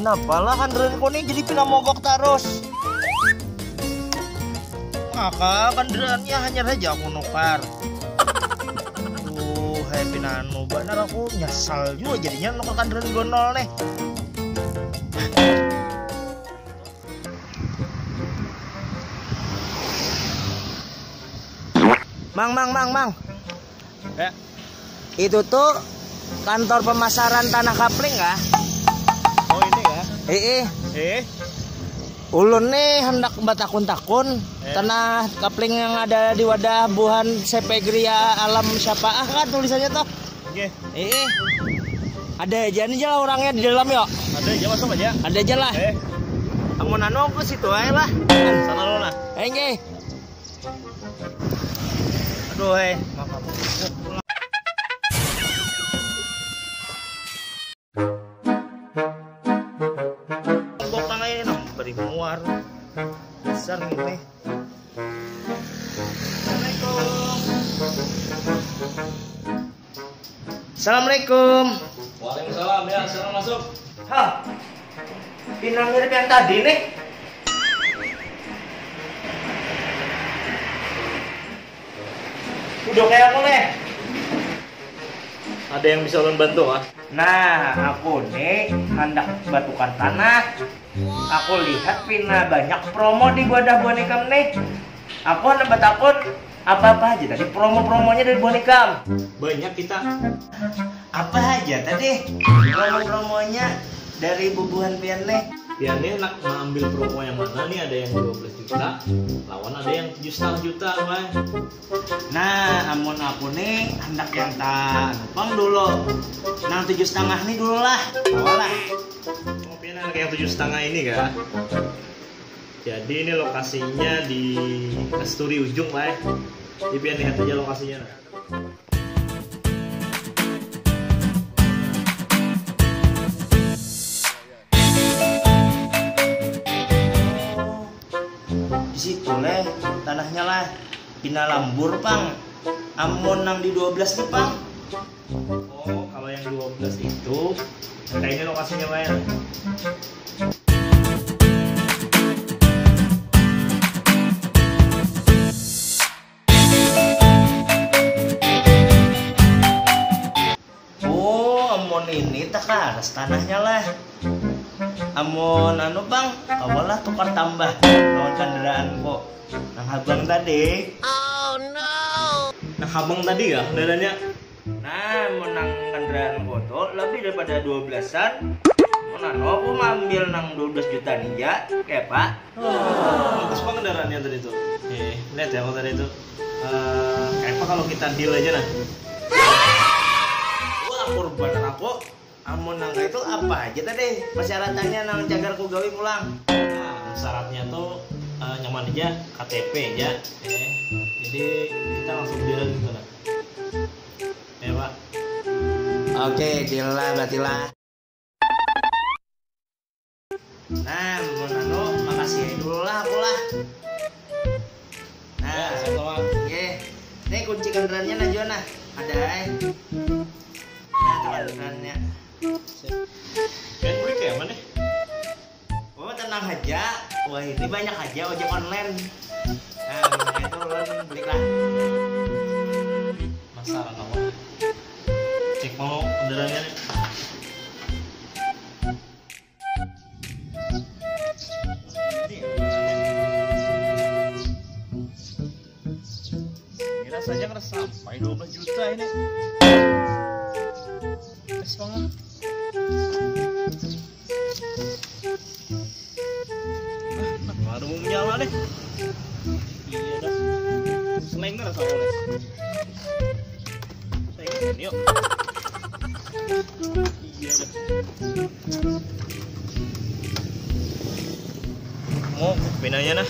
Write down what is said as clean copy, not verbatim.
Kenapa lah kandaran kuning jadi pina mogok terus? Maka kandarannya hanya saja aku nukar. Hai pinanu, benar aku nyesal juga jadinya nukar kandaran gonol nih. Mang. Ya. Itu tuh kantor pemasaran tanah kapling ya? Oh ini ya? Ulun nih hendak batakun-takun tanah kapling yang ada di wadah buhan Sepegria Alam Syafaah kan tulisannya tuh. Oke. Ada aja nih lah orangnya di dalam yuk. Ada aja, masuk aja. Ada aja lah. Kamu nano ke situ aja lah. Sana lo lah. Aduh beri muar besar ini. Assalamualaikum. Waalaikumsalam ya, sekarang masuk. Hah, pinang mirip yang tadi nih. Udah kayak aku nih. Ada yang bisa ulun bantu ah? Nah, aku nih hendak batukan tanah. Aku lihat pina banyak promo di wadah Bonikam nih. Aku hendak batakun apa aja tadi promo-promonya dari Bonikam. Banyak kita. Apa aja tadi promo-promonya dari bubuhan pian nih? Pian nih nak mengambil promo yang mana nih? Ada yang 12 juta, lawan ada yang 7,5 juta, wah. Nah, amun aku nih hendak yang tak numpang dulu. Nang 7,5 nih dulu lah. Awalah. Oh, pian yang 7,5 ini kan? Jadi ini lokasinya di Kasturi ujung, wah. Jadi pian lihat aja lokasinya. Situ leh tanahnya lah pina lambur pang, amun nang di 12 nih pang. Oh kalau yang 12 itu nah ini lokasinya Pak. Oh amun ini tak aras tanahnya lah. Amun anu bang, awalah tukar tambah lawan kendaraan kok. Nang habang tadi. Oh no. Nah habang tadi ya kendaraannya. Nah, menang kendaraan kok lebih daripada 12-an. Menang aku ambil nang 12 juta nih ya, kayak Pak. Bagus banget kendaraannya tadi tuh. Lihat ya kalau tadi itu. Kayak apa kalau kita deal aja nah. Wah, korban aku. Amun nang itu apa aja tadi persyaratannya nang jagar ku gawe pulang. Nah, syaratnya tuh nyaman aja KTP aja. Jadi kita langsung deal gitu nah. Ya Pak. Oke, deal lah berarti lah. Nah, mun anu makasih dulu lah aku lah. Nah, sama. Oke. Nih kunci kendaraannya najwa nah. Ada Nah, kendaraannya. Kan beli kayak mana? Oh tenang aja, wah ini banyak aja ojek online. Nah itu ulun belilah. Masalah kamu. Cek mau kendaraannya nih. Ini rasanya ngeres sampai 12 juta ini. Tes banget. Baru mau menyala deh. Iya dah. Selengnya rasa oleh. Selengnya yuk. Iya dah. Mau pinanya nah.